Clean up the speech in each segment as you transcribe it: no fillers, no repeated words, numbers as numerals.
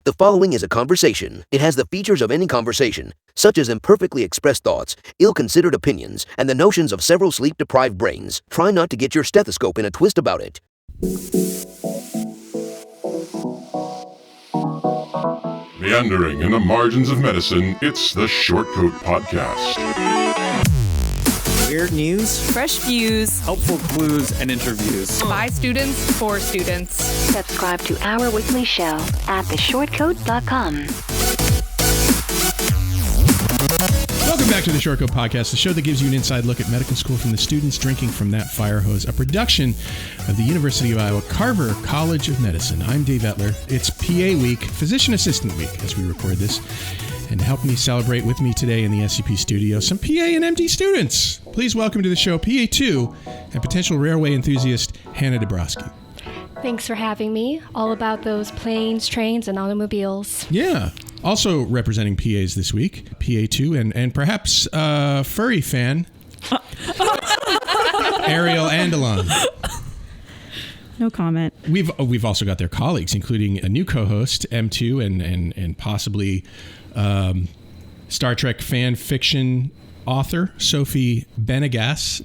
The following is a conversation. It has the features of any conversation, such as imperfectly expressed thoughts, ill-considered opinions, and the notions of several sleep-deprived brains. Try not to get your stethoscope in a twist about it. Meandering in the margins of medicine, it's the Shortcoat Podcast. Weird news, fresh views, helpful clues, and interviews. By students, for students. Subscribe to our weekly show at theshortcoat.com. Welcome back to the Shortcoat Podcast, the show that gives you an inside look at medical school from the students drinking from that fire hose, a production of the University of Iowa Carver College of Medicine. I'm Dave Etler. It's PA Week, Physician Assistant Week, as we record this. And help me celebrate with me today in the SCP studio, some PA and MD students. Please welcome to the show PA2 and potential railway enthusiast Hannah Dabrowski. Thanks for having me. All about those planes, trains, and automobiles. Yeah. Also representing PAs this week, PA2 and perhaps furry fan, Ariele and Hannah. No comment. We've also got their colleagues, including a new co-host, M2, and possibly Star Trek fan fiction author, Sophie Benegas.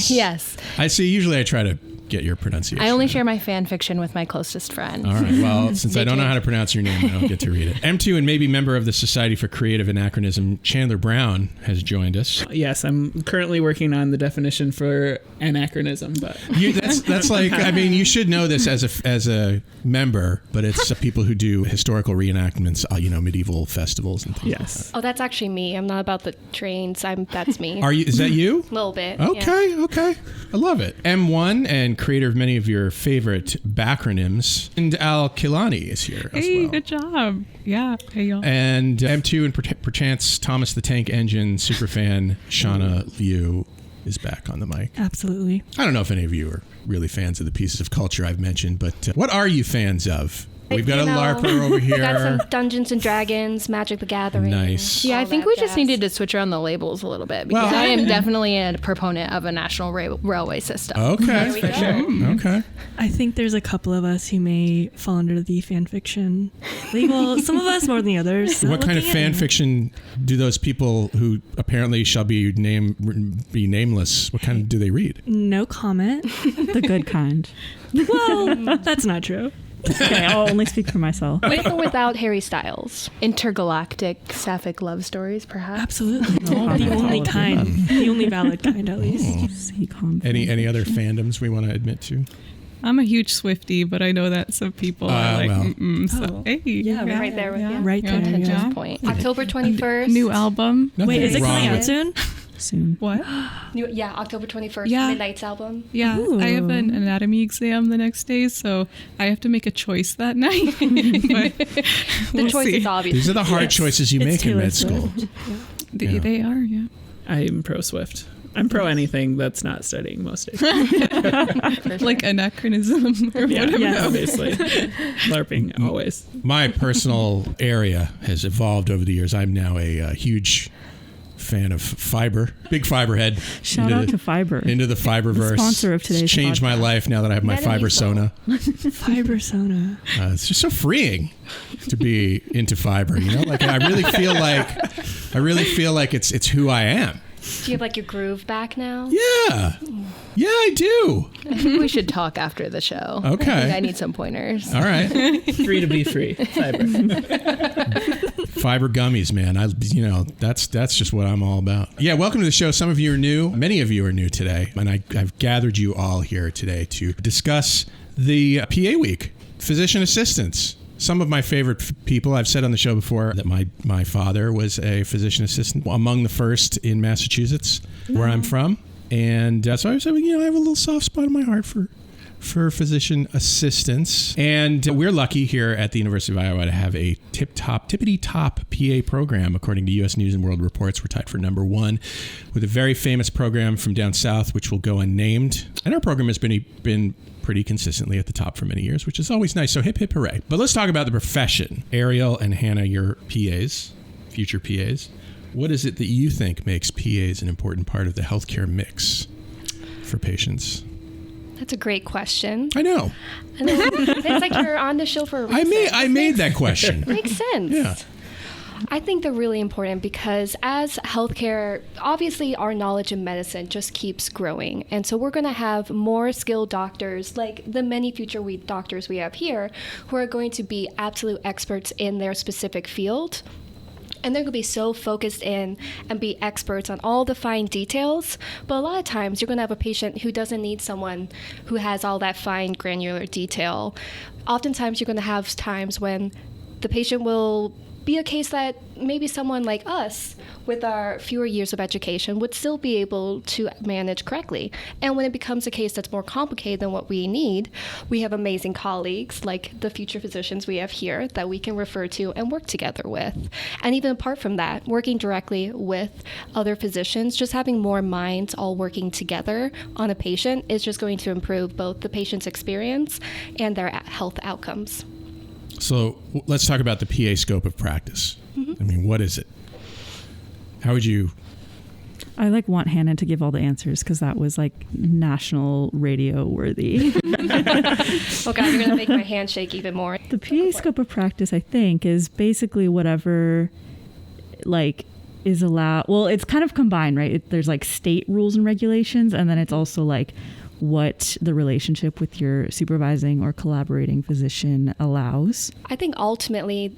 Yes. I see. Usually I try to get your pronunciation. I only share my fan fiction with my closest friends. All right. Well, since I don't know how to pronounce your name, I don't get to read it. M2 and maybe member of the Society for Creative Anachronism, Chandler Brown, has joined us. Yes, I'm currently working on the definition for anachronism, but that's like, I mean, you should know this as a member, but it's people who do historical reenactments, medieval festivals and things. Yes. Like that. Oh, that's actually me. I'm not about the trains. That's me. Is that you? A little bit. Okay. Yeah. Okay. I love it. M1 and creator of many of your favorite backronyms, and Al Kilani is here as well. Hey, good job. Yeah. Hey, y'all. And M2 and perchance Thomas the Tank Engine superfan Shauna Liu is back on the mic. Absolutely. I don't know if any of you are really fans of the pieces of culture I've mentioned, but what are you fans of? We've got a LARPer over here. We got some Dungeons and Dragons, Magic the Gathering. Nice. Yeah, I think we just needed to switch around the labels a little bit because I am definitely a proponent of a national railway system. Okay. For sure. Okay. I think there's a couple of us who may fall under the fan fiction label. Some of us more than the others. What kind of fan fiction do those people who apparently shall be nameless, what kind do they read? No comment. The good kind. Well, that's not true. Okay, I'll only speak for myself. With or without Harry Styles. Intergalactic sapphic love stories, perhaps. Absolutely. The only kind. The only valid kind, at least. Any other fandoms we want to admit to? I'm a huge Swiftie, but I know that some people are like, hey. Yeah, right there with you. Right there. Attention point. October 21st. New album. Wait, is it coming out soon? What? October 21st, Midnight's album. Yeah, Ooh. I have an anatomy exam the next day, so I have to make a choice that night. The choice is obvious. These are the hard choices you make in med school. They are, yeah. I'm pro Swift. I'm pro anything that's not studying most days. Like anachronism or whatever. Yeah, obviously. LARPing, always. My personal area has evolved over the years. I'm now a huge fan of fiber, big fiber head. Shout out to Fiber. Into the Fiberverse. The sponsor of today's It's changed my life now that I have my Fiber Sona. Fiber Sona. It's just so freeing to be into fiber, Like I really feel like it's who I am. Do you have like your groove back now? Yeah. Yeah, I do. I think we should talk after the show. Okay. I think I need some pointers. All right. Free to be free. Fiber. Fiber gummies, man. That's just what I'm all about. Yeah, welcome to the show. Some of you are new. Many of you are new today. And I've gathered you all here today to discuss the PA Week, physician assistants. Some of my favorite people, I've said on the show before that my father was a physician assistant, among the first in Massachusetts, where I'm from. And so I said, I have a little soft spot in my heart for physician assistants. And we're lucky here at the University of Iowa to have a tippity-top PA program. According to U.S. News and World Reports, we're tied for number one with a very famous program from down south, which will go unnamed. And our program has been pretty consistently at the top for many years, which is always nice. So hip, hip, hooray. But let's talk about the profession. Ariele and Hannah, your PAs, future PAs. What is it that you think makes PAs an important part of the healthcare mix for patients? That's a great question. I know. It's like you're on the show for a reason. I made that question. Makes sense. Yeah. I think they're really important because as healthcare, obviously our knowledge in medicine just keeps growing. And so we're going to have more skilled doctors, like the many future doctors we have here, who are going to be absolute experts in their specific field. And they're going to be so focused in and be experts on all the fine details. But a lot of times you're going to have a patient who doesn't need someone who has all that fine granular detail. Oftentimes you're going to have times when the patient will be a case that maybe someone like us with our fewer years of education would still be able to manage correctly. And when it becomes a case that's more complicated than what we need, we have amazing colleagues like the future physicians we have here that we can refer to and work together with. And even apart from that, working directly with other physicians, just having more minds all working together on a patient is just going to improve both the patient's experience and their health outcomes. So let's talk about the PA scope of practice. I mean, what is it? How would you... I want Hannah to give all the answers because that was national radio worthy. Oh God, you're going to make my hand shake even more. The PA scope of practice, I think, is basically whatever is allowed. Well, it's kind of combined, right? There's state rules and regulations, and then it's also what the relationship with your supervising or collaborating physician allows. I think ultimately,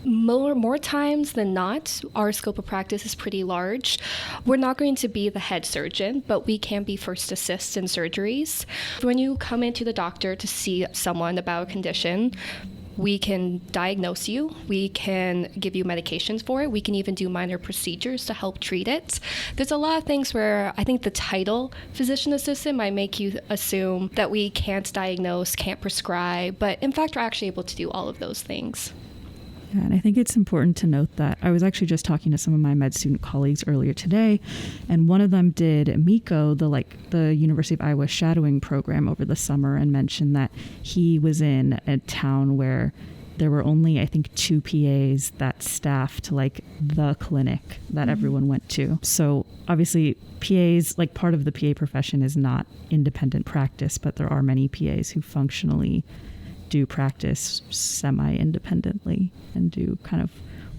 more times than not, our scope of practice is pretty large. We're not going to be the head surgeon, but we can be first assists in surgeries. When you come into the doctor to see someone about a condition, we can diagnose you, we can give you medications for it, we can even do minor procedures to help treat it. There's a lot of things where I think the title physician assistant might make you assume that we can't diagnose, can't prescribe, but in fact we're actually able to do all of those things. Yeah, and I think it's important to note that I was actually just talking to some of my med student colleagues earlier today, and one of them did MECO, the University of Iowa shadowing program over the summer, and mentioned that he was in a town where there were only, I think, 2 PAs that staffed the clinic that everyone went to. So obviously PAs, part of the PA profession is not independent practice, but there are many PAs who functionally do practice semi-independently and do kind of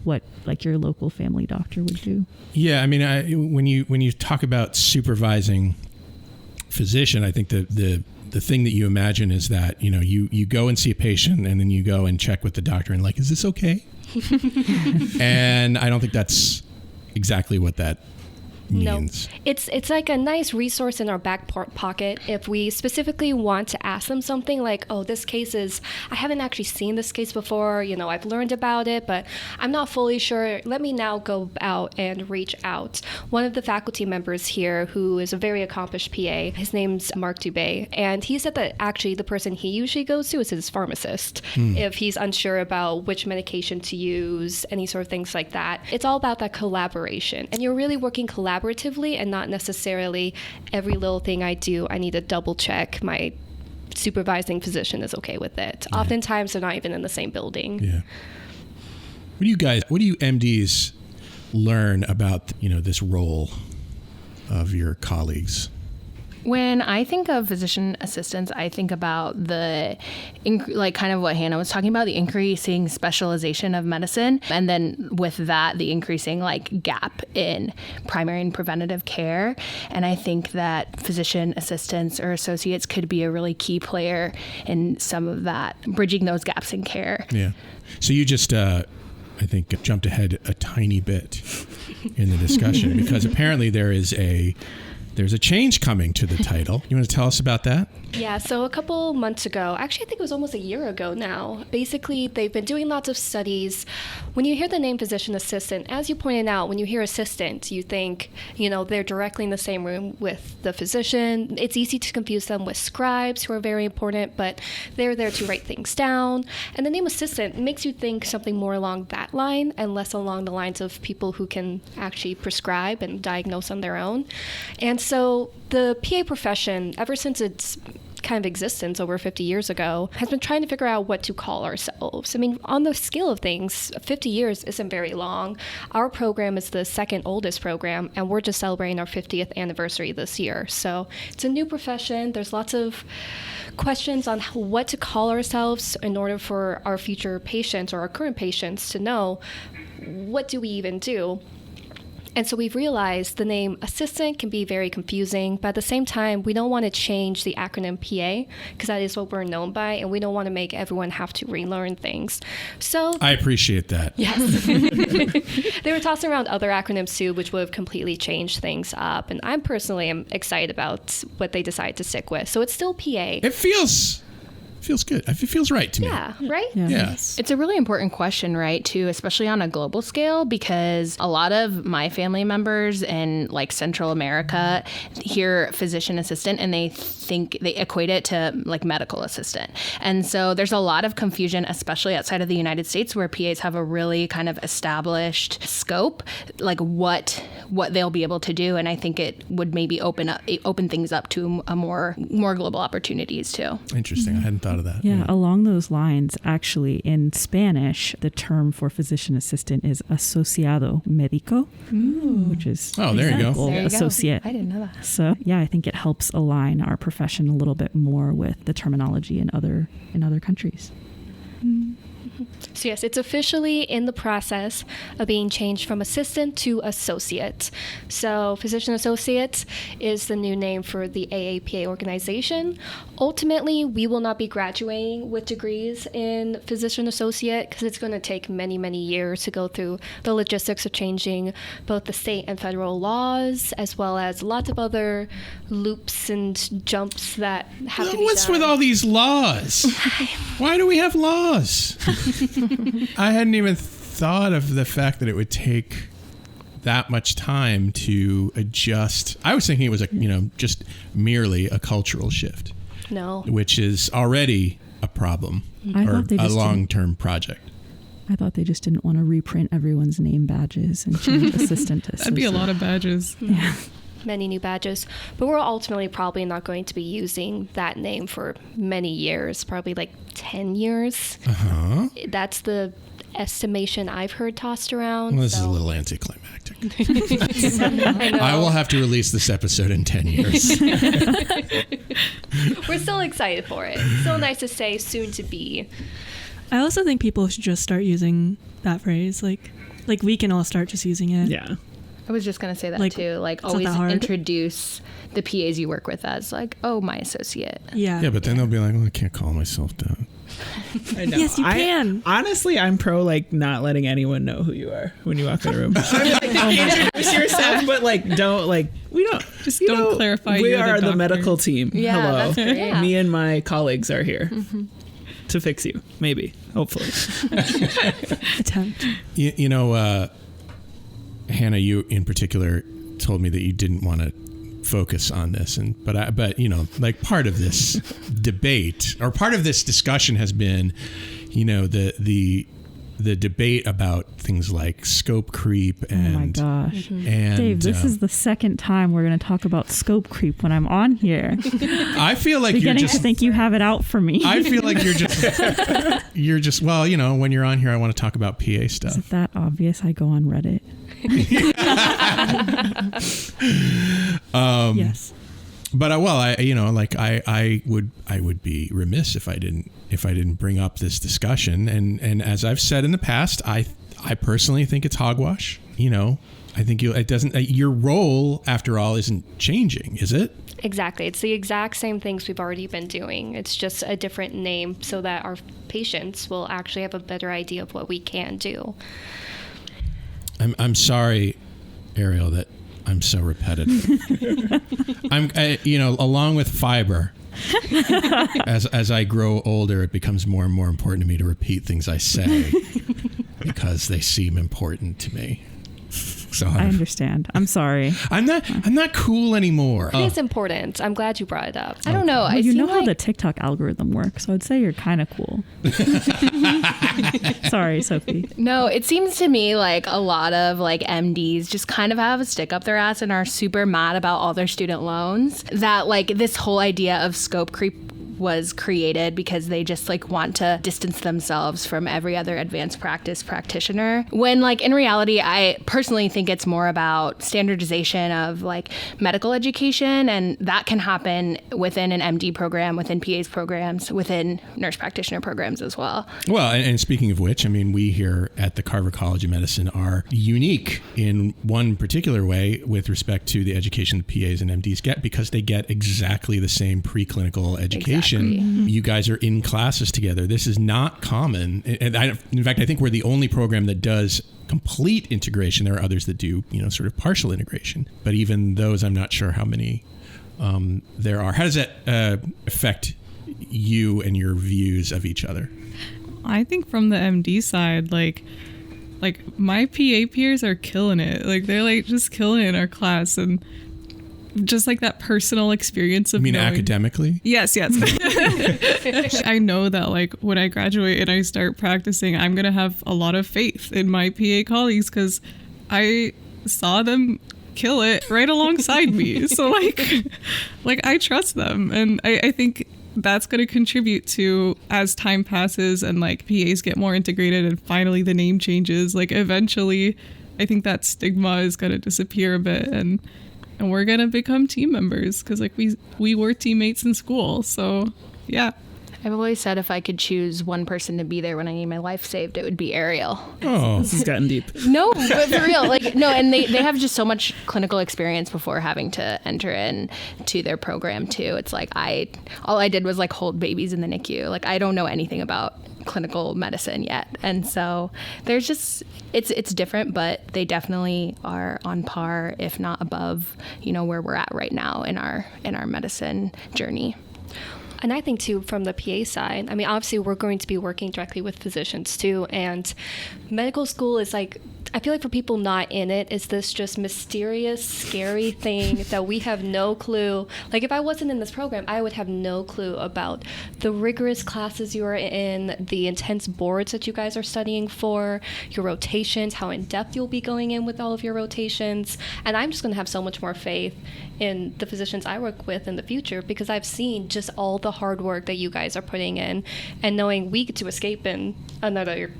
what your local family doctor would do. Yeah, I mean, when you talk about supervising physician, I think the thing that you imagine is that you go and see a patient and then you go and check with the doctor and is this okay? And I don't think that's exactly what that means. No, it's like a nice resource in our back pocket if we specifically want to ask them something oh, this case is, I haven't actually seen this case before, I've learned about it, but I'm not fully sure. Let me now go out and reach out. One of the faculty members here who is a very accomplished PA, his name's Mark Dubé, and he said that actually the person he usually goes to is his pharmacist if he's unsure about which medication to use, any sort of things like that. It's all about that collaboration, and you're really working collaboratively and not necessarily every little thing I do, I need to double check my supervising physician is okay with it. Yeah. Oftentimes they're not even in the same building. Yeah. What do you MDs learn about, this role of your colleagues? When I think of physician assistants, I think about the, kind of what Hannah was talking about, the increasing specialization of medicine. And then with that, the increasing gap in primary and preventative care. And I think that physician assistants or associates could be a really key player in some of that, bridging those gaps in care. Yeah. So you just, I think, jumped ahead a tiny bit in the discussion because apparently there's a change coming to the title. You want to tell us about that? Yeah, so a couple months ago, actually I think it was almost a year ago now, basically they've been doing lots of studies. When you hear the name physician assistant, as you pointed out, when you hear assistant, you think, they're directly in the same room with the physician. It's easy to confuse them with scribes, who are very important, but they're there to write things down. And the name assistant makes you think something more along that line and less along the lines of people who can actually prescribe and diagnose on their own. And so the PA profession, ever since its kind of existence over 50 years ago, has been trying to figure out what to call ourselves. I mean, on the scale of things, 50 years isn't very long. Our program is the second oldest program, and we're just celebrating our 50th anniversary this year. So it's a new profession. There's lots of questions on what to call ourselves in order for our future patients or our current patients to know, what do we even do? And so we've realized the name assistant can be very confusing, but at the same time, we don't want to change the acronym PA because that is what we're known by, and we don't want to make everyone have to relearn things. So I appreciate that. Yes. They were tossing around other acronyms too, which would have completely changed things up. And I'm personally am excited about what they decide to stick with. So it's still PA. It feels good. It feels right to me. Yeah, right? Yeah. Yes. It's a really important question, right, too, especially on a global scale, because a lot of my family members in like Central America hear physician assistant and they equate it to like medical assistant. And so there's a lot of confusion, especially outside of the United States, where PAs have a really kind of established scope, like what they'll be able to do. And I think it would maybe open things up to a more global opportunities too. Interesting. I hadn't thought of that. Yeah, along those lines, actually, in Spanish, the term for physician assistant is asociado médico, which is there you go. Associate. I didn't know that. So, yeah, I think it helps align our profession a little bit more with the terminology in other countries. So yes, it's officially in the process of being changed from assistant to associate. So physician associate is the new name for the AAPA organization. Ultimately, we will not be graduating with degrees in physician associate because it's going to take many, many years to go through the logistics of changing both the state and federal laws, as well as lots of other loops and jumps that have to be What's done. with all these laws? Why do we have laws? I hadn't even thought of the fact that it would take that much time to adjust. I was thinking it was just merely a cultural shift. No. Which is already a problem or a long-term project. I thought they just didn't want to reprint everyone's name badges and change assistant to That'd be a lot of badges. Yeah. Many new badges, but we're ultimately probably not going to be using that name for many years, probably like 10 years. Uh-huh. That's the estimation I've heard tossed around. Well, this is a little anticlimactic. I will have to release this episode in 10 years. We're still excited for it. Still nice to say soon to be. I also think people should just start using that phrase. Like we can all start just using it. Yeah. I was just going to say that too. Like always introduce the PAs you work with as like, oh, my associate. Yeah. Yeah, but then they'll be like, well, I can't call myself that. I know. Yes, you can. Honestly, I'm pro like not letting anyone know who you are when you walk in a room. Introduce yourself, but like don't just don't clarify. We are the medical team. Yeah, hello. that's great. Yeah. Me and my colleagues are here to fix you. Maybe, hopefully. Attempt. You know, Hannah, you in particular told me that you didn't want to focus on this, but you know, like part of this debate or part of this discussion has been, you know, the debate about things like scope creep and oh my gosh, and Dave, this is the second time we're going to talk about scope creep when I'm on here. I feel like you're just to think you have it out for me. I feel like you're just well, you know, when you're on here, I want to talk about PA stuff. Is it that obvious? I go on Reddit. Yes. But I would be remiss if I didn't bring up this discussion. And as I've said in the past, I personally think it's hogwash. You know, I think your role after all isn't changing, is it? Exactly. It's the exact same things we've already been doing. It's just a different name so that our patients will actually have a better idea of what we can do. I'm sorry, Ariel, that I'm so repetitive. Along with fiber, as I grow older, it becomes more and more important to me to repeat things I say because they seem important to me. So I understand. I'm sorry. I'm not cool anymore. It is important. I'm glad you brought it up. I don't know. Well, you know how the TikTok algorithm works, so I'd say you're kind of cool. Sorry, Sophie. No, it seems to me like a lot of like MDs just kind of have a stick up their ass and are super mad about all their student loans. That like this whole idea of scope creep was created because they just like want to distance themselves from every other advanced practice practitioner. When like in reality, I personally think it's more about standardization of like medical education, and that can happen within an MD program, within PA's programs, within nurse practitioner programs as well. Well, and speaking of which, I mean, we here at the Carver College of Medicine are unique in one particular way with respect to the education the PAs and MDs get, because they get exactly the same preclinical education. Exactly. You guys are in classes together. This is not common. And in fact, I think we're the only program that does complete integration. There are others that do, sort of partial integration. But even those, I'm not sure how many there are. How does that affect you and your views of each other? I think from the MD side, like my PA peers are killing it. Like they're like just killing it in our class, and just like that personal experience of knowing, academically? Yes. I know that like when I graduate and I start practicing, I'm gonna have a lot of faith in my PA colleagues because I saw them kill it right alongside me. So like I trust them, and I think that's going to contribute to, as time passes and like PAs get more integrated and finally the name changes, like eventually I think that stigma is going to disappear a bit, and we're going to become team members because like we were teammates in school. So yeah. I've always said if I could choose one person to be there when I need my life saved, it would be Ariel. Oh, this has gotten deep. No, but for real, and they have just so much clinical experience before having to enter in to their program too. It's like all I did was like hold babies in the NICU. Like I don't know anything about clinical medicine yet, and so there's just it's different, but they definitely are on par, if not above, where we're at right now in our medicine journey. And I think, too, from the PA side, I mean, obviously, we're going to be working directly with physicians, too. And medical school is like, I feel like for people not in it, it's this just mysterious, scary thing that we have no clue. Like, if I wasn't in this program, I would have no clue about the rigorous classes you are in, the intense boards that you guys are studying for, your rotations, how in-depth you'll be going in with all of your rotations. And I'm just going to have so much more faith in the physicians I work with in the future, because I've seen just all the hard work that you guys are putting in, and knowing we get to escape in another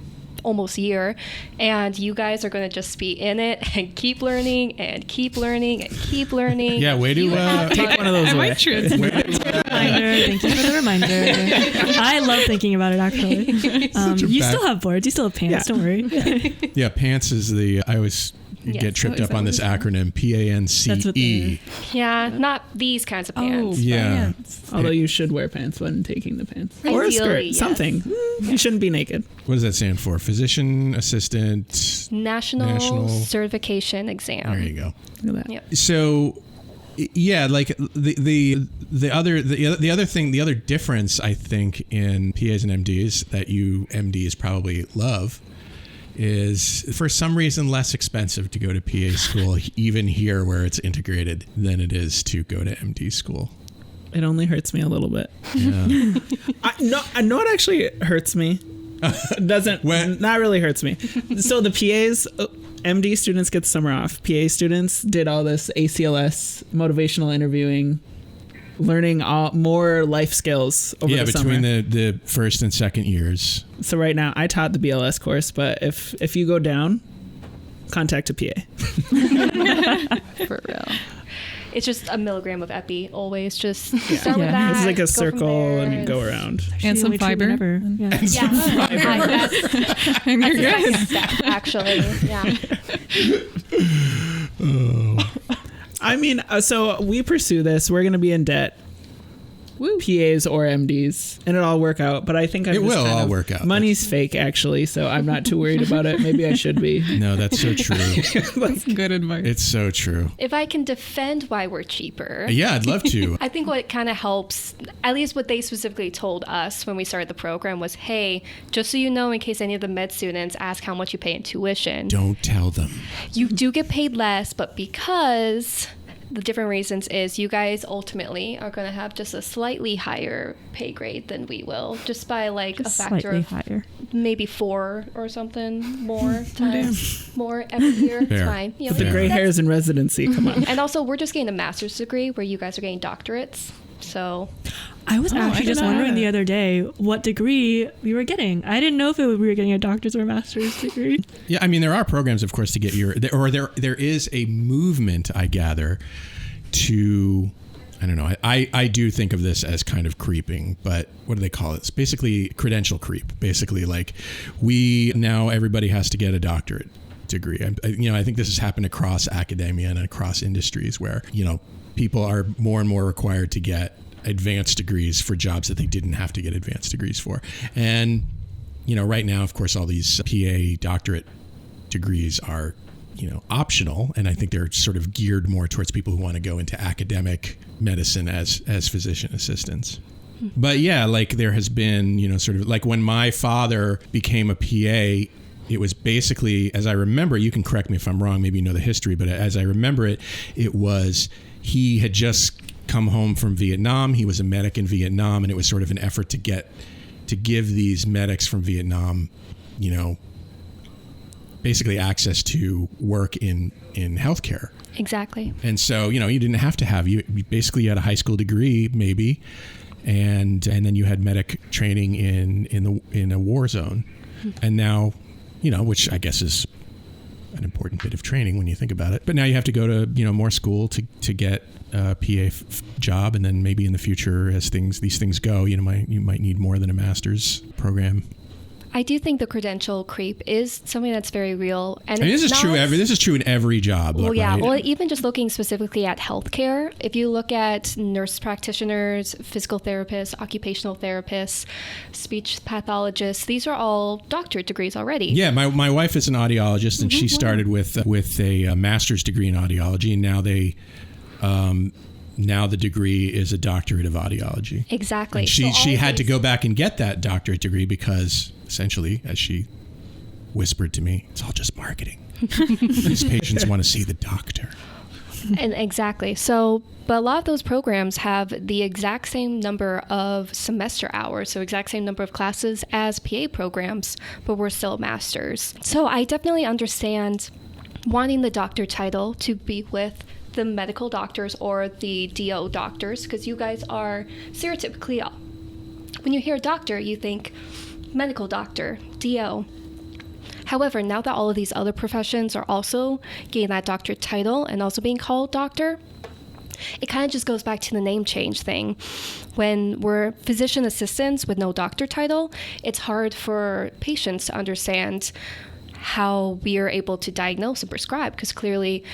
almost year, and you guys are going to just be in it and keep learning and keep learning and keep learning. Yeah, way to take one of those away. Thank you for the reminder. I love thinking about it, actually. You still have boards. You still have pants. Don't worry. Yeah, pants is I always get tripped up on this acronym, PANCE. Yeah, not these kinds of pants. Yeah. Although you should wear pants when taking the pants. Ideally, or a skirt, yes. Something. You shouldn't be naked. What does that stand for? Physician Assistant National Certification Exam. There you go. Look at that. Yep. So, yeah, like the other difference I think in PAs and MDs that you MDs probably love is, for some reason, less expensive to go to PA school, even here where it's integrated, than it is to go to MD school. It only hurts me a little bit. Yeah. I know it actually hurts me. It doesn't, not really hurts me. So the PAs, MD students get the summer off. PA students did all this ACLS, motivational interviewing, learning more life skills over the summer. Yeah, between the first and second years. So right now, I taught the BLS course, but if you go down, contact a PA. For real. It's just a milligram of epi, always. Just start with that. It's like a circle and you go around. And some fiber. And some fiber. And you're good. Actually, yeah. Oh. I mean, so we pursue this. We're going to be in debt. Woo. PAs or MDs, and it'll all work out. But I think it will all work out. Money's fake, actually, so I'm not too worried about it. Maybe I should be. No, that's so true. That's good advice. It's so true. If I can defend why we're cheaper. Yeah, I'd love to. I think what kind of helps, at least what they specifically told us when we started the program, was, hey, just so you know, in case any of the med students ask how much you pay in tuition. Don't tell them. You do get paid less, but because the different reasons is you guys ultimately are going to have just a slightly higher pay grade than we will, just by like just a factor of higher. Maybe 4 or something more times more every year. It's fine. But the gray hairs in residency, come on. And also, we're just getting a master's degree where you guys are getting doctorates. So I was actually just wondering the other day what degree we were getting. I didn't know if we were getting a doctor's or a master's degree. Yeah, I mean, there are programs, of course, to get there is a movement, I gather, to, I don't know, I do think of this as kind of creeping, but what do they call it? It's basically credential creep. Basically, like, now everybody has to get a doctorate degree. I think this has happened across academia and across industries where, people are more and more required to get advanced degrees for jobs that they didn't have to get advanced degrees for. And, right now, of course, all these PA doctorate degrees are, optional. And I think they're sort of geared more towards people who want to go into academic medicine as physician assistants. But yeah, like there has been, sort of like when my father became a PA, it was basically, as I remember, you can correct me if I'm wrong, maybe you know the history, but as I remember it, it was he had just come home from Vietnam. He was a medic in Vietnam, and it was sort of an effort to give these medics from Vietnam, basically access to work in healthcare. Exactly. And so, you didn't have to have, you basically had a high school degree, maybe, and then you had medic training in a war zone. And now, which I guess is an important bit of training when you think about it. But now you have to go to, more school to get a PA job. And then maybe in the future, as these things go, you might need more than a master's program. I do think the credential creep is something that's very real. And this is true. This is true in every job. Well, yeah. Right? Well, even just looking specifically at healthcare, if you look at nurse practitioners, physical therapists, occupational therapists, speech pathologists, these are all doctorate degrees already. Yeah, my wife is an audiologist, and she started with a master's degree in audiology, and now the degree is a doctorate of audiology. Exactly. And she had to go back and get that doctorate degree because, essentially, as she whispered to me, it's all just marketing. These patients want to see the doctor. And exactly. So, but a lot of those programs have the exact same number of semester hours, so exact same number of classes as PA programs, but we're still masters. So I definitely understand wanting the doctor title to be with the medical doctors or the DO doctors, because you guys are stereotypically, when you hear doctor, you think medical doctor, DO. However, now that all of these other professions are also getting that doctorate title and also being called doctor, it kind of just goes back to the name change thing. When we're physician assistants with no doctor title, it's hard for patients to understand how we are able to diagnose and prescribe, because clearly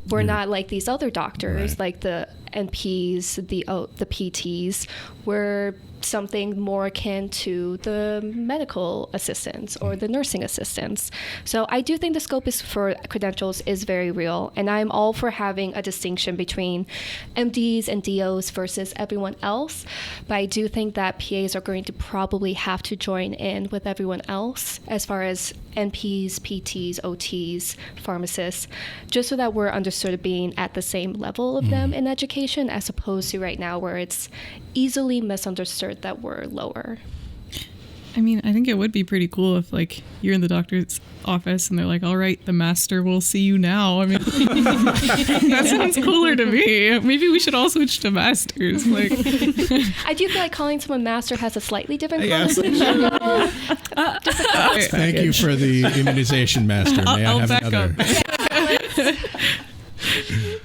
we're not like these other doctors, right, like the NPs, the PTs. We're something more akin to the medical assistants or the nursing assistants. So I do think the scope for credentials is very real, and I'm all for having a distinction between MDs and DOs versus everyone else, but I do think that PAs are going to probably have to join in with everyone else as far as NPs, PTs, OTs, pharmacists, just so that we're understood as being at the same level of them in education, as opposed to right now where it's easily misunderstood that we're lower. I mean, I think it would be pretty cool if, like, you're in the doctor's office and they're like, all right, the master will see you now. I mean, that sounds cooler to me. Maybe we should all switch to masters. Like, I do feel like calling someone master has a slightly different connotation. Thank you for the immunization master. May I have another?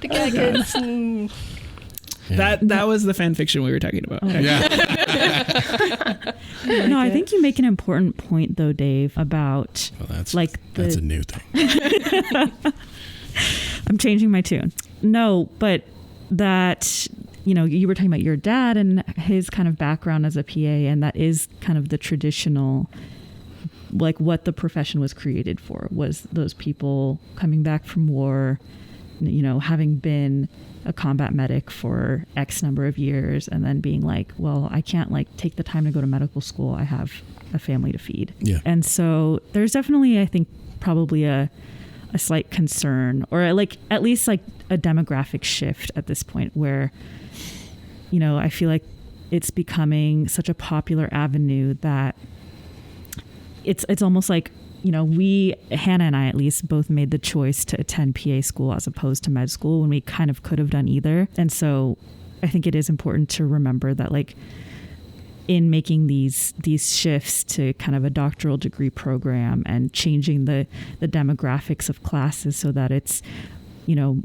The guy gets... That was the fan fiction we were talking about. Okay. Yeah. No, I think you make an important point though, Dave, about that's a new thing. I'm changing my tune. No, but that, you were talking about your dad and his kind of background as a PA, and that is kind of the traditional, like what the profession was created for, was those people coming back from war, having been a combat medic for X number of years and then being like, well, I can't take the time to go to medical school. I have a family to feed. Yeah. And so there's definitely, I think, probably a slight concern, or at least a demographic shift at this point where, I feel like it's becoming such a popular avenue that it's almost like, Hannah and I at least both made the choice to attend PA school as opposed to med school when we kind of could have done either. And so I think it is important to remember that, like, in making these shifts to kind of a doctoral degree program and changing the demographics of classes so that it's, you know,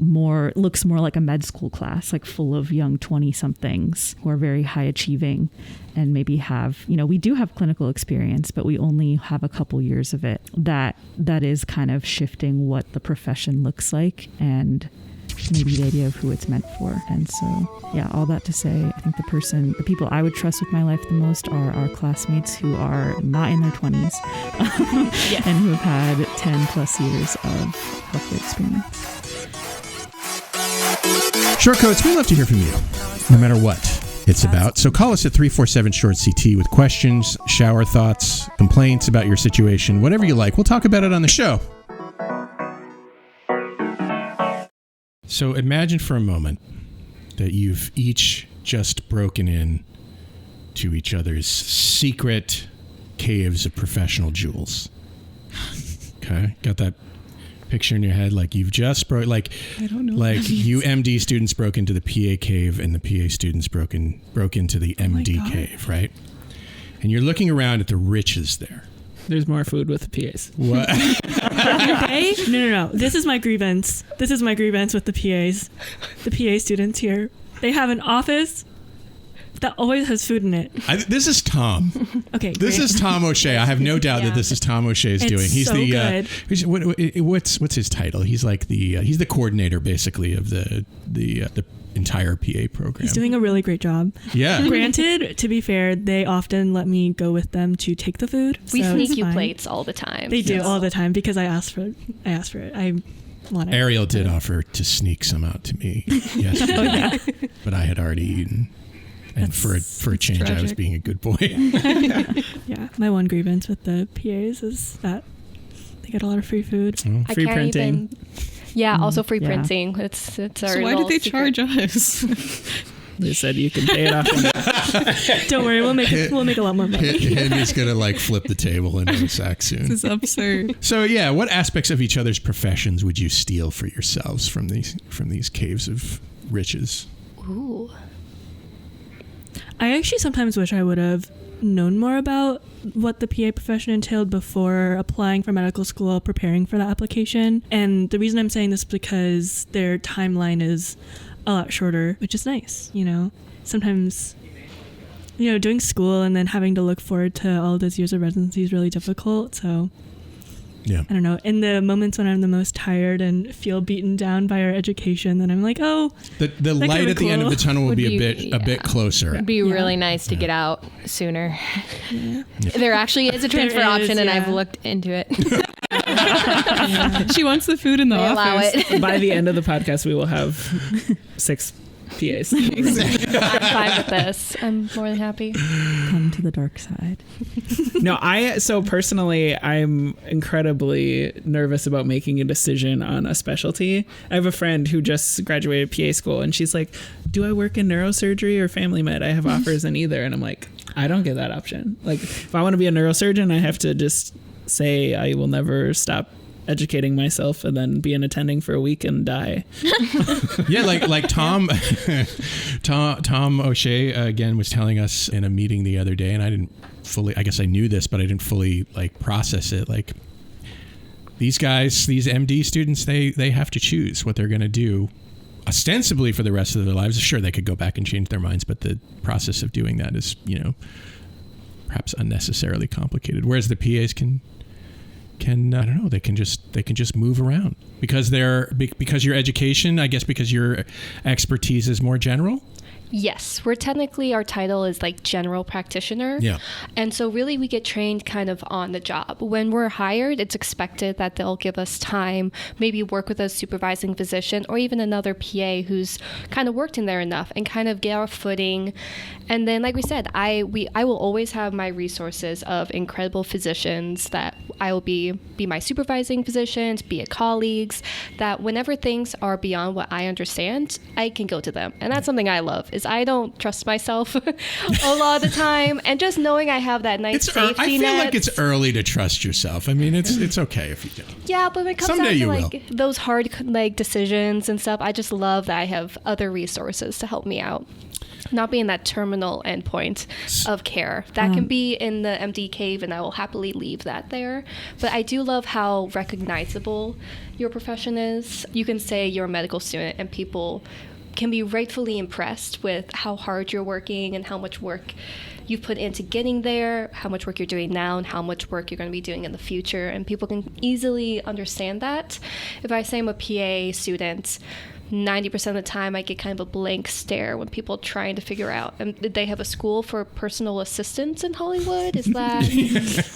looks more like a med school class, like full of young 20-somethings who are very high achieving and maybe have, you know, we do have clinical experience, but we only have a couple years of it. That is kind of shifting what the profession looks like and maybe the idea of who it's meant for. And so, yeah, all that to say, I think the people I would trust with my life the most are our classmates who are not in their 20s and who have had 10 plus years of healthcare experience. Short Coats, we love to hear from you, no matter what it's about. So call us at 347-SHORT-CT with questions, shower thoughts, complaints about your situation, whatever you like. We'll talk about it on the show. So imagine for a moment that you've each just broken in to each other's secret caves of professional jewels. Okay, got that picture in your head? Like you've just broke, like I don't know, like you MD students broke into the PA cave, and the PA students broke into the MD cave, right? And you're looking around at the riches there. There's more food with the PAs. What? Okay? No. This is my grievance. This is my grievance with the PAs. The PA students here. They have an office that always has food in it. This is Tom. Okay, this is Tom O'Shea. I have no doubt that this is Tom O'Shea's doing. He's so good. What's his title? He's like he's the coordinator basically of the entire PA program. He's doing a really great job. Yeah. Granted, to be fair, they often let me go with them to take the food. We so sneak you plates all the time. They do all the time because I asked for it. I want it. Ariel did offer to sneak some out to me yesterday. Oh, yeah. But I had already eaten. And for a change, tragic. I was being a good boy. Yeah, my one grievance with the PAs is that they get a lot of free food. Free printing. Also free printing. It's our. So why did they charge us? They said you can pay it off. Don't worry, we'll make a lot more money. Hend is gonna flip the table into a sack soon. This is absurd. So yeah, what aspects of each other's professions would you steal for yourselves from these caves of riches? Ooh. I actually sometimes wish I would have known more about what the PA profession entailed before applying for medical school, preparing for the application. And the reason I'm saying this is because their timeline is a lot shorter, which is nice, you know. Sometimes, you know, doing school and then having to look forward to all those years of residency is really difficult. So yeah, I don't know. In the moments when I'm the most tired and feel beaten down by our education, then I'm like, oh, the light at the end of the tunnel will be a bit closer. It'd be really nice to get out sooner. Yeah. There actually is a transfer option, and I've looked into it. She wants the food in the office. Allow it. By the end of the podcast, we will have 6 PAs. I'm fine with this. I'm more than happy. Come to the dark side. No, personally, I'm incredibly nervous about making a decision on a specialty. I have a friend who just graduated PA school, and she's like, do I work in neurosurgery or family med? I have offers in either. And I'm like, I don't get that option. Like, if I want to be a neurosurgeon, I have to just say I will never stop educating myself and then be an attending for a week and die. Yeah, like Tom O'Shea again was telling us in a meeting the other day, and I guess I knew this, but I didn't fully process it. Like these guys, these MD students, they have to choose what they're going to do ostensibly for the rest of their lives. Sure, they could go back and change their minds, but the process of doing that is, perhaps unnecessarily complicated. Whereas the PAs can I don't know, they can just move around because your education, I guess, because your expertise is more general. Yes, our title is like general practitioner. Yeah. And so really we get trained kind of on the job. When we're hired, it's expected that they'll give us time, maybe work with a supervising physician or even another PA who's kind of worked in there enough and kind of get our footing. And then, like we said, I will always have my resources of incredible physicians that I will be my supervising physicians, be it colleagues, that whenever things are beyond what I understand, I can go to them. And that's something I love, is I don't trust myself a lot of the time. And just knowing I have that nice safety net. I feel like it's early to trust yourself. I mean, it's okay if you don't. Yeah, but when it comes down to those hard decisions and stuff, I just love that I have other resources to help me out. not being that terminal endpoint of care. That can be in the MD cave, and I will happily leave that there. But I do love how recognizable your profession is. You can say you're a medical student, and people can be rightfully impressed with how hard you're working and how much work you've put into getting there, how much work you're doing now, and how much work you're going to be doing in the future. And people can easily understand that. If I say I'm a PA student, 90% of the time I get kind of a blank stare when people are trying to figure out, did they have a school for personal assistants in Hollywood? Is that,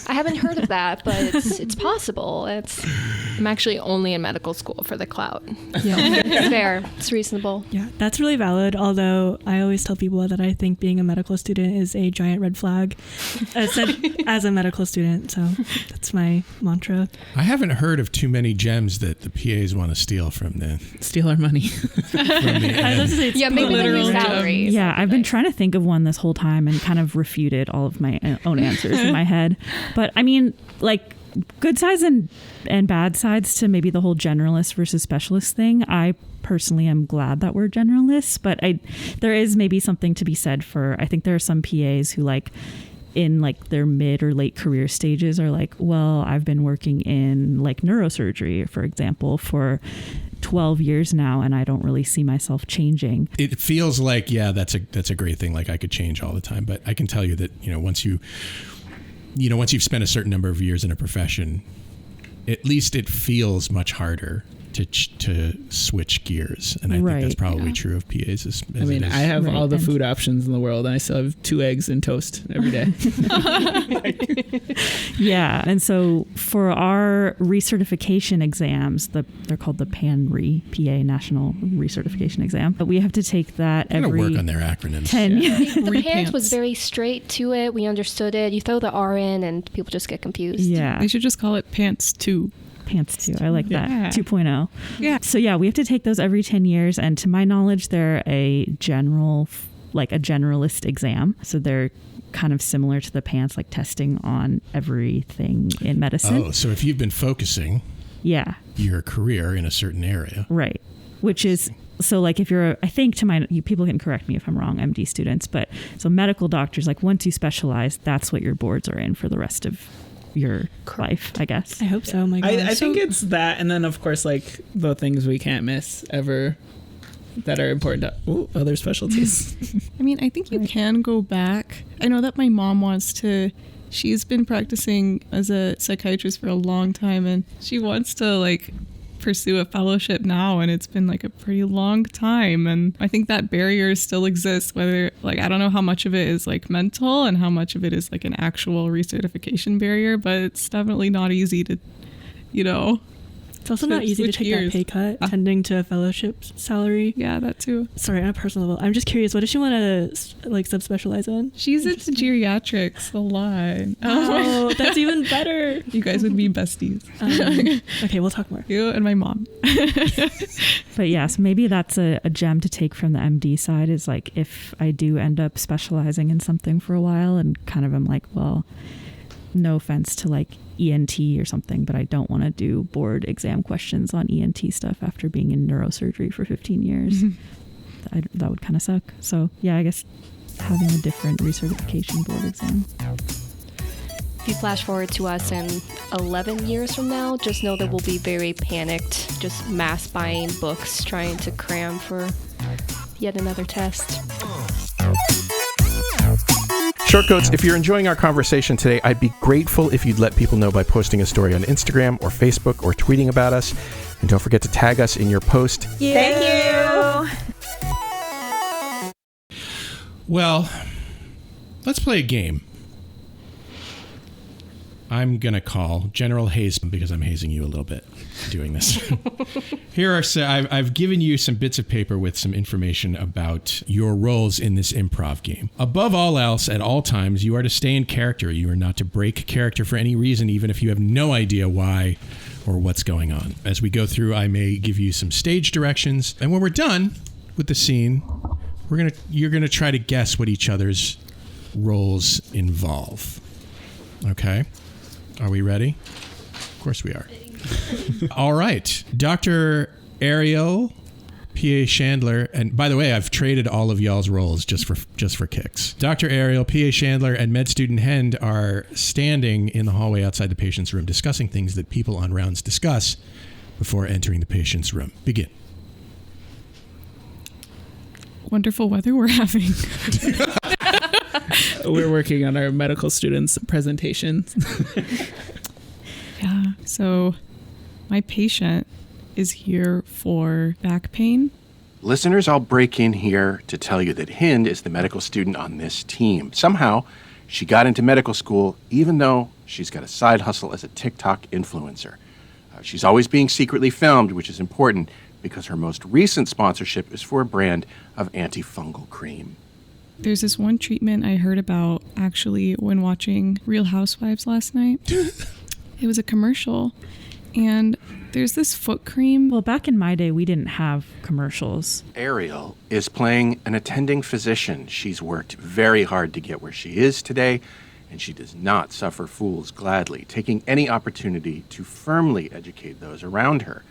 I haven't heard of that, but it's possible. I'm actually only in medical school for the clout. Yeah. It's fair. It's reasonable. Yeah, that's really valid. Although I always tell people that I think being a medical student is a giant red flag as a medical student. So that's my mantra. I haven't heard of too many gems that the PAs want to steal from the... Steal our money. Yeah, maybe literal salaries. Yeah, I've been trying to think of one this whole time and kind of refuted all of my own answers in my head. But I mean, like, good sides and bad sides to maybe the whole generalist versus specialist thing. I personally am glad that we're generalists, but there is maybe something to be said for, I think there are some PAs who, like, in like their mid or late career stages are like, well, I've been working in like neurosurgery, for example, for 12 years now, and I don't really see myself changing. It feels like, yeah, that's a great thing. Like, I could change all the time, but I can tell you that, once you've spent a certain number of years in a profession, at least it feels much harder to switch gears. And I think that's probably true of PAs. As I mean, I have all the food options in the world, and I still have 2 eggs and toast every day. Yeah. And so for our recertification exams, they're called the PANRE, PA National Recertification Exam. But we have to take that every... work on their acronyms. 10 years. The PANS was very straight to it. We understood it. You throw the R in, and people just get confused. Yeah. They should just call it PANTS 2. Pants too. I like that. 2.0. Yeah. So yeah, we have to take those every 10 years. And to my knowledge, they're a generalist exam. So they're kind of similar to the PANTS, like testing on everything in medicine. Oh, so if you've been focusing your career in a certain area. Right. Which is, so like if you're, I think people can correct me if I'm wrong, MD students, but so medical doctors, like once you specialize, that's what your boards are in for the rest of your life, I guess. I hope so. My God. I think it's that, and then of course, like the things we can't miss ever that are important to other specialties. I mean, I think you can go back. I know that my mom wants to. She's been practicing as a psychiatrist for a long time, and she wants to like pursue a fellowship now, and it's been like a pretty long time, and I think that barrier still exists, whether like I don't know how much of it is like mental and how much of it is like an actual recertification barrier, but it's definitely not easy to it's also not easy to take that pay cut tending to a fellowship salary. Yeah, that too. Sorry, on a personal level, I'm just curious, what does she want to like subspecialize in? She's into geriatrics a lot. Oh, that's even better. You guys would be besties. Okay, we'll talk more. You and my mom. But yes, maybe that's a gem to take from the MD side, is like if I do end up specializing in something for a while and kind of am like, well, no offense to like ENT or something, but I don't want to do board exam questions on ENT stuff after being in neurosurgery for 15 years. That would kind of suck. So yeah, I guess having a different recertification board exam. If you flash forward to us in 11 years from now, just know that we'll be very panicked, just mass buying books, trying to cram for yet another test. Shortcoats, if you're enjoying our conversation today, I'd be grateful if you'd let people know by posting a story on Instagram or Facebook or tweeting about us. And don't forget to tag us in your post. Thank you. Well, let's play a game. I'm going to call General Hazepital, because I'm hazing you a little bit doing this. Here are I've given you some bits of paper with some information about your roles in this improv game. Above all else, at all times, you are to stay in character. You are not to break character for any reason, even if you have no idea why or what's going on. As we go through, I may give you some stage directions. And when we're done with the scene, you're going to try to guess what each other's roles involve. Okay? Are we ready? Of course we are. All right. Dr. Ariele PA Chandler, and by the way, I've traded all of y'all's roles just for kicks. Dr. Ariele, PA Chandler, and med student Hend are standing in the hallway outside the patient's room discussing things that people on rounds discuss before entering the patient's room. Begin. Wonderful weather we're having. We're working on our medical students' presentations. Yeah, so my patient is here for back pain. Listeners, I'll break in here to tell you that Hend is the medical student on this team. Somehow, she got into medical school even though she's got a side hustle as a TikTok influencer. She's always being secretly filmed, which is important because her most recent sponsorship is for a brand of antifungal cream. There's this one treatment I heard about actually when watching Real Housewives last night. It was a commercial, and there's this foot cream. Well, back in my day, we didn't have commercials. Ariele is playing an attending physician. She's worked very hard to get where she is today, and she does not suffer fools gladly, taking any opportunity to firmly educate those around her.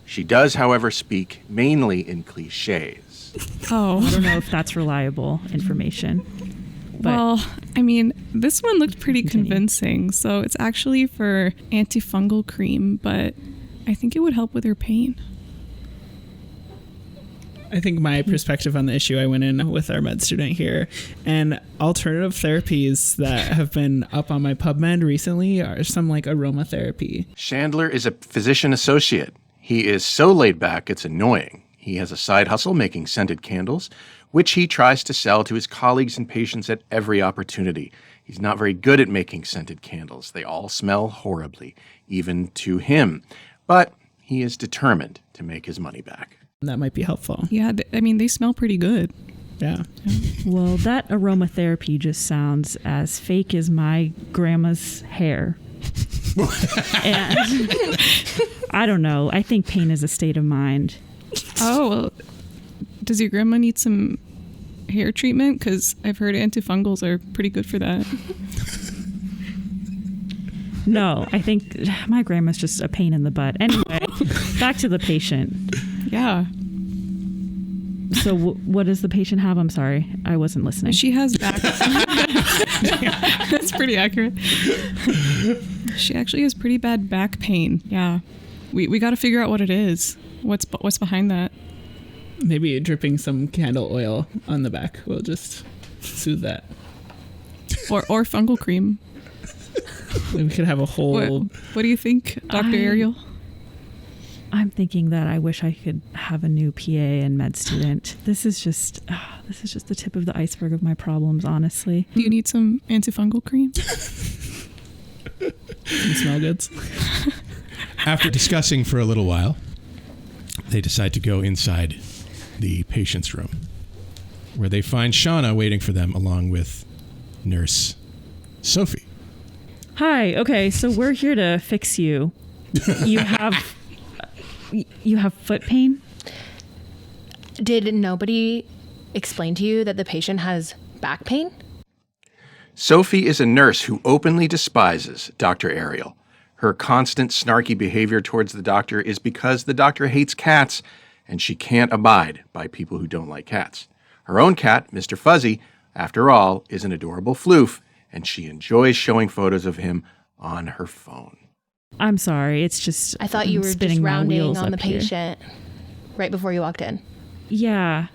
She does, however, speak mainly in cliches. Oh. I don't know if that's reliable information. Well, I mean, this one looked pretty convincing. So it's actually for antifungal cream, but I think it would help with her pain. I think my perspective on the issue, I went in with our med student here, and alternative therapies that have been up on my PubMed recently are some like aromatherapy. Chandler is a physician associate. He is so laid back, it's annoying. He has a side hustle making scented candles, which he tries to sell to his colleagues and patients at every opportunity. He's not very good at making scented candles. They all smell horribly, even to him. But he is determined to make his money back. That might be helpful. Yeah, I mean, they smell pretty good. Yeah. Well, that aromatherapy just sounds as fake as my grandma's hair. And I don't know. I think pain is a state of mind. Oh, well, does your grandma need some hair treatment? Because I've heard antifungals are pretty good for that. No, I think my grandma's just a pain in the butt. Anyway, back to the patient. Yeah. So what does the patient have? I'm sorry. I wasn't listening. She has back. That's pretty accurate. She actually has pretty bad back pain. Yeah. We got to figure out what it is. What's behind that? Maybe dripping some candle oil on the back will just soothe that. Or fungal cream. We could have a whole... What do you think, Dr. Ariele? I'm thinking that I wish I could have a new PA and med student. This is just the tip of the iceberg of my problems, honestly. Do you need some antifungal cream? Some smell goods. After discussing for a little while, they decide to go inside the patient's room, where they find Shauna waiting for them along with nurse Sophie. Hi, okay, so we're here to fix you. You have foot pain? Did nobody explain to you that the patient has back pain? Sophie is a nurse who openly despises Dr. Ariele. Her constant snarky behavior towards the doctor is because the doctor hates cats, and she can't abide by people who don't like cats. Her own cat, Mr. Fuzzy, after all, is an adorable floof, and she enjoys showing photos of him on her phone. I'm sorry, it's just I thought you were just rounding on the patient right before you walked in. Yeah.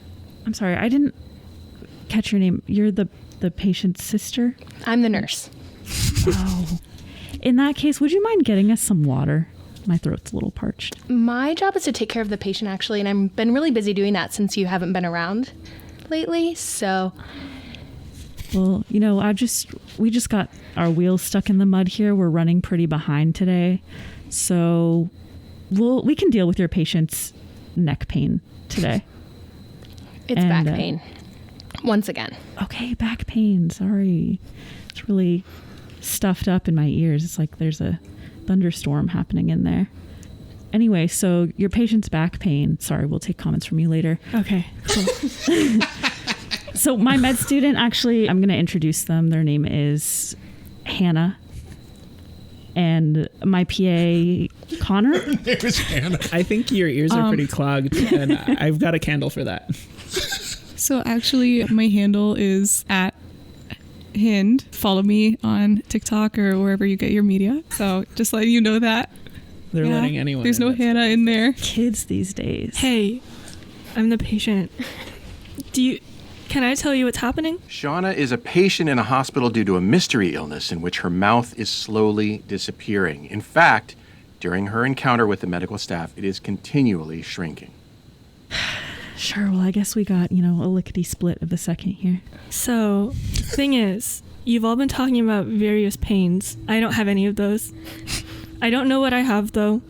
I'm sorry, I didn't catch your name. You're the patient's sister? I'm the nurse. Oh. In that case, would you mind getting us some water? My throat's a little parched. My job is to take care of the patient, actually, and I've been really busy doing that since you haven't been around lately, so... Well, you know, we just got our wheels stuck in the mud here. We're running pretty behind today. So we can deal with your patient's neck pain today. It's back pain. Once again. Okay, back pain. Sorry. It's really stuffed up in my ears. It's like there's a thunderstorm happening in there. Anyway, so your patient's back pain. Sorry, we'll take comments from you later. Okay, cool. So my med student, actually, I'm going to introduce them. Their name is Hannah. And my PA, Connor? Her name is Hannah. I think your ears are pretty clogged, and I've got a candle for that. So actually, my handle is at Hend. Follow me on TikTok or wherever you get your media. So just letting you know that. They're letting anyone. There's no Hannah in there. Kids these days. Hey, I'm the patient. Can I tell you what's happening? Shauna is a patient in a hospital due to a mystery illness in which her mouth is slowly disappearing. In fact, during her encounter with the medical staff, it is continually shrinking. Sure, well, I guess we got, a lickety split of the second here. So, thing is, you've all been talking about various pains. I don't have any of those. I don't know what I have, though.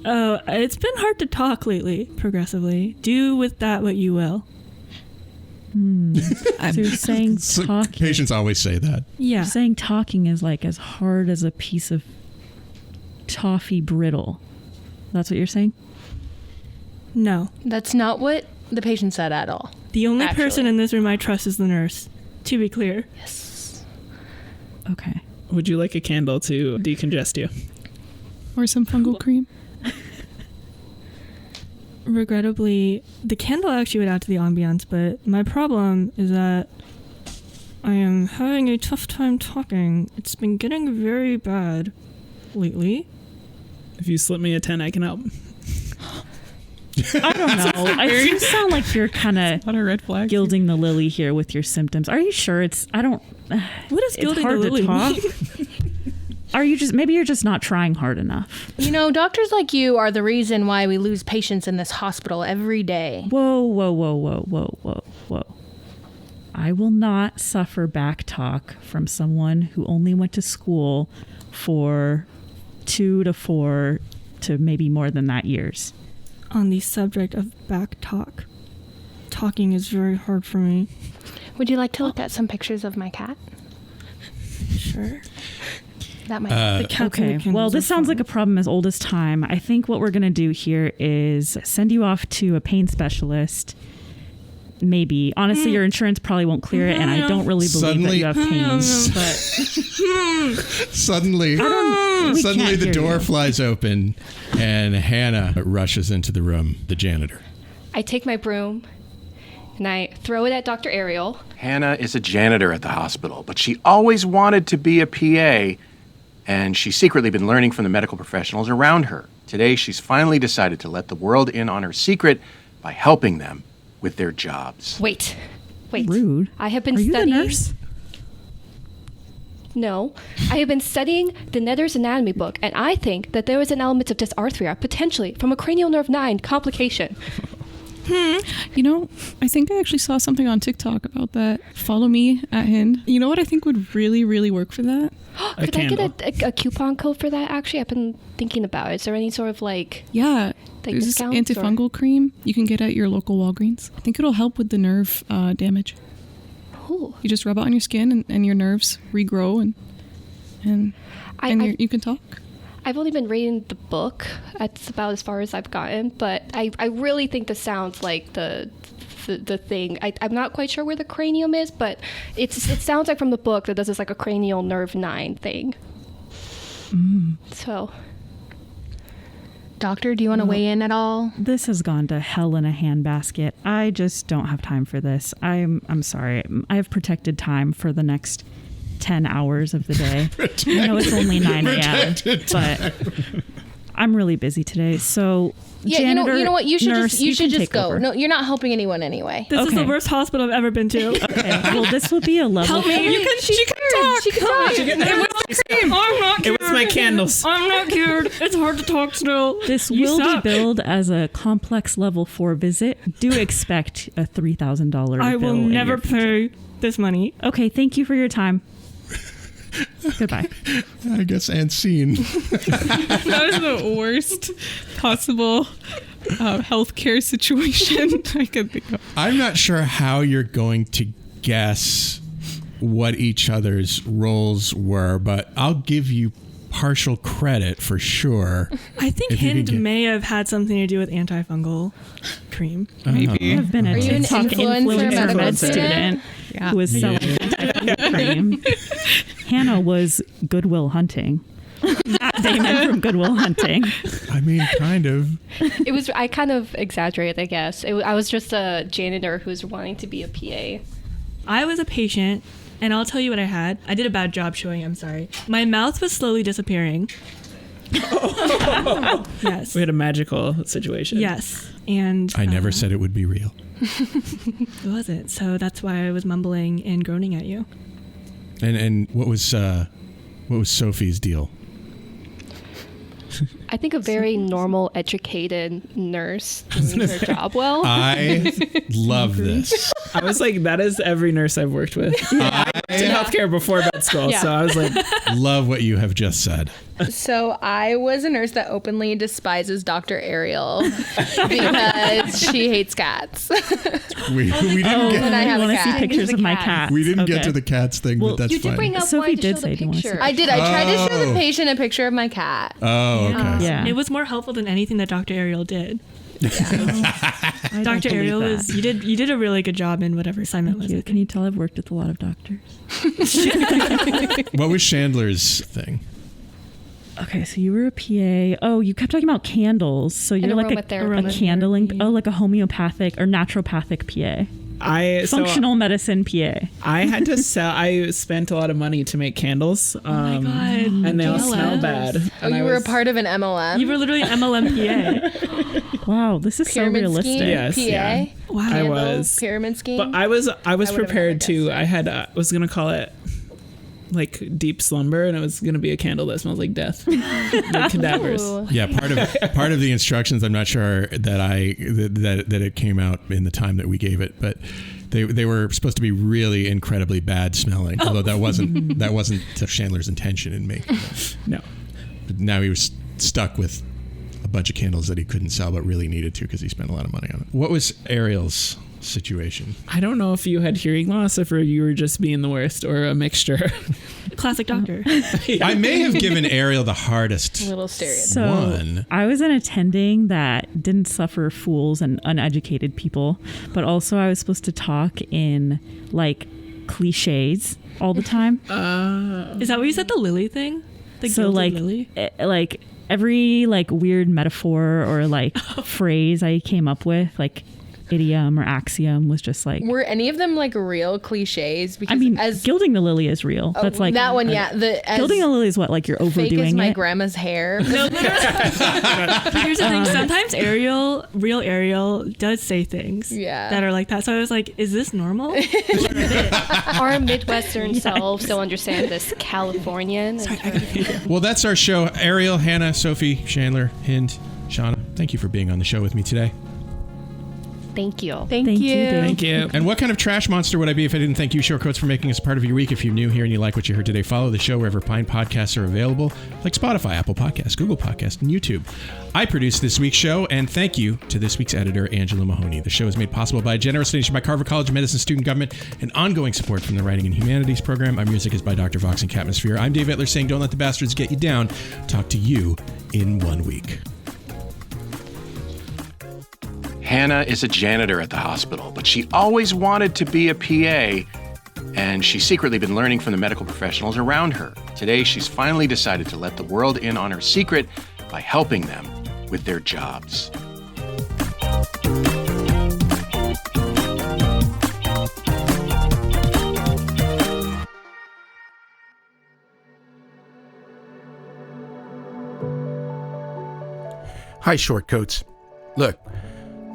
It's been hard to talk lately, progressively. Do with that what you will. So you're saying talking. Patients always say that. Yeah. You're saying talking is like as hard as a piece of toffee brittle. That's what you're saying? No. That's not what the patient said at all. The only person in this room I trust is the nurse, to be clear. Yes. Okay. Would you like a candle to decongest you? Or some fungal cream? Regrettably, the candle actually would add to the ambiance, but my problem is that I am having a tough time talking. It's been getting very bad lately. If you slip me a 10, I can help. I don't know. You sound like you're kind of gilding the lily here with your symptoms. Are you sure What is gilding the lily? It's hard to talk. Maybe you're just not trying hard enough. Doctors like you are the reason why we lose patients in this hospital every day. Whoa. I will not suffer back talk from someone who only went to school for 2 to 4 to maybe more than that years. On the subject of back talk, talking is very hard for me. Would you like to look at some pictures of my cat? Sure. That might be okay. Well, this sounds like a problem as old as time. I think what we're going to do here is send you off to a pain specialist. Maybe. Honestly, your insurance probably won't clear it, and I don't really believe that you have pains. But suddenly the door flies open, and Hannah rushes into the room, the janitor. I take my broom and I throw it at Dr. Ariel. Hannah is a janitor at the hospital, but she always wanted to be a PA, and she's secretly been learning from the medical professionals around her. Today, she's finally decided to let the world in on her secret by helping them with their jobs. Wait. Rude. I have been Are studying. You the nurse? No. I have been studying the Nether's anatomy book, and I think that there is an element of dysarthria, potentially, from a cranial nerve 9 complication. I think I actually saw something on TikTok about that. Follow me at Hend. You know what I think would really, really work for that? Could I get a coupon code for that? Actually, I've been thinking about it. Is there any sort of Yeah. There's this antifungal cream you can get at your local Walgreens. I think it'll help with the nerve damage. Ooh. You just rub it on your skin and your nerves regrow and you can talk. I've only been reading the book. That's about as far as I've gotten. But I really think this sounds like the thing. I'm not quite sure where the cranium is, but it sounds like from the book that this is like a cranial nerve 9 thing. So... Doctor, do you want to weigh in at all? This has gone to hell in a handbasket. I just don't have time for this. I'm sorry. I have protected time for the next 10 hours of the day. It's only 9 a.m. But I'm really busy today. So janitor, you know what? You should just go. Over. No, you're not helping anyone anyway. This is the worst hospital I've ever been to. Okay. Well, this will be a level. Help me. She can talk. She can talk. I'm not cured. It was my candles. I'm not cured. It's hard to talk still. This will be billed as a complex level 4 visit. Do expect a $3,000 bill. I will never pay this money. Okay. Thank you for your time. Goodbye. I guess and scene. That was the worst possible healthcare situation I could think of. I'm not sure how you're going to guess what each other's roles were, but I'll give you partial credit for sure. I think Hend may have had something to do with antifungal cream. Maybe. I've been a TikTok influencer med student who was selling antifungal cream. Hannah was Goodwill Hunting. Not Damon from Good Will Hunting. I mean, kind of. I kind of exaggerated, I guess. I was just a janitor who's wanting to be a PA. I was a patient, and I'll tell you what I had. I did a bad job showing, I'm sorry. My mouth was slowly disappearing. Yes. We had a magical situation. Yes. And I never said it would be real. It wasn't. So that's why I was mumbling and groaning at you. And what was Sophie's deal? I think a very normal, educated nurse doing her job well. I love this. I was like, that is every nurse I've worked with. I worked in healthcare before med school, so I was like... Love what you have just said. So I was a nurse that openly despises Dr. Ariel because she hates cats. We didn't get... And I have want a to see cat. pictures of my cat. We didn't get to the cats thing, but that's You did fine. bring up Sophie why to did show say the you want to see picture. I did. I tried to show Oh. the patient a picture of my cat. Oh, okay. Yeah. It was more helpful than anything that Dr. Ariel did. I don't Dr. believe Ariel that. you did a really good job in whatever assignment Thank was. you. Can you tell I've worked with a lot of doctors? What was Chandler's thing? Okay, so you were a PA. Oh, you kept talking about candles. So you're like a aromatherapy. candling, like a homeopathic or naturopathic PA. Functional medicine PA. I had to sell. I spent a lot of money to make candles. Oh my God. And they all Jealous. smell bad. Oh, you were a part of an MLM? You were literally an MLM PA. Wow, this is Pyramid so realistic. scheme, Yes, PA? yeah. Wow. I Candle, was. Pyramid scheme? But I was would've prepared never to. guessed I had was gonna call it like deep slumber, and it was gonna be a candle that smells like death, like cadavers. Yeah, part of the instructions. I'm not sure that it came out in the time that we gave it, but they were supposed to be really incredibly bad smelling. Although that wasn't Chandler's intention in making them. No. But now he was stuck with a bunch of candles that he couldn't sell, but really needed to because he spent a lot of money on it. What was Ariel's situation? I don't know if you had hearing loss, if you were just being the worst, or a mixture. Classic doctor. I may have given Ariel the hardest little stereotype. So one. I was an attending that didn't suffer fools and uneducated people, but also I was supposed to talk in like cliches all the time. Is that what you said, the lily thing? The So gilded like, lily? like every like weird metaphor or like phrase I came up with, like idiom or axiom, was just like. Were any of them like real cliches? Because I mean, gilding the lily is real. Oh, That's like that one, yeah. Gilding the lily is what, like you're overdoing fake as my it. grandma's hair. No, but here's the thing. Sometimes real Ariel does say things that are like that. So I was like, is this normal? Our Midwestern selves don't understand this Californian. Well, that's our show. Ariel, Hannah, Sophie, Chandler, Hend, Shauna, thank you for being on the show with me today. Thank you. Thank you. Thank you. And what kind of trash monster would I be if I didn't thank you, Shortcoats, for making us part of your week? If you're new here and you like what you heard today, follow the show wherever fine podcasts are available, like Spotify, Apple Podcasts, Google Podcasts, and YouTube. I produced this week's show, and thank you to this week's editor, Angela Mahoney. The show is made possible by a generous donation by Carver College of Medicine student government and ongoing support from the Writing and Humanities program. Our music is by Dr. Vox and Catmosphere. I'm Dave Etler saying don't let the bastards get you down. Talk to you in 1 week. Hannah is a janitor at the hospital, but she always wanted to be a PA, and she's secretly been learning from the medical professionals around her. Today, she's finally decided to let the world in on her secret by helping them with their jobs. Hi, Shortcoats. Look,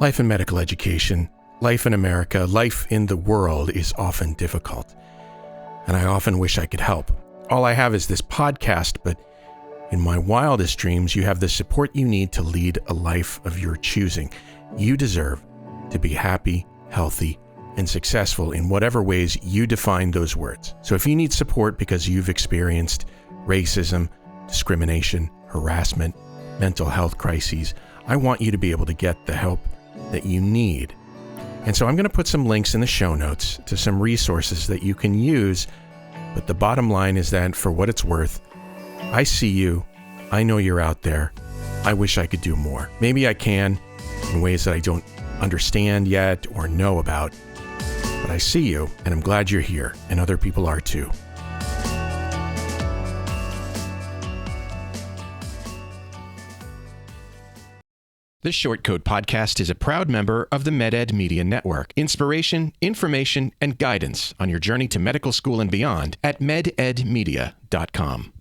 life in medical education, life in America, life in the world is often difficult. And I often wish I could help. All I have is this podcast, but in my wildest dreams, you have the support you need to lead a life of your choosing. You deserve to be happy, healthy, and successful in whatever ways you define those words. So if you need support because you've experienced racism, discrimination, harassment, mental health crises, I want you to be able to get the help that you need. And so I'm going to put some links in the show notes to some resources that you can use. But the bottom line is that for what it's worth, I see you. I know you're out there. I wish I could do more. Maybe I can in ways that I don't understand yet or know about. But I see you, and I'm glad you're here, and other people are too. The Short Coat Podcast is a proud member of the MedEd Media Network. Inspiration, information, and guidance on your journey to medical school and beyond at mededmedia.com.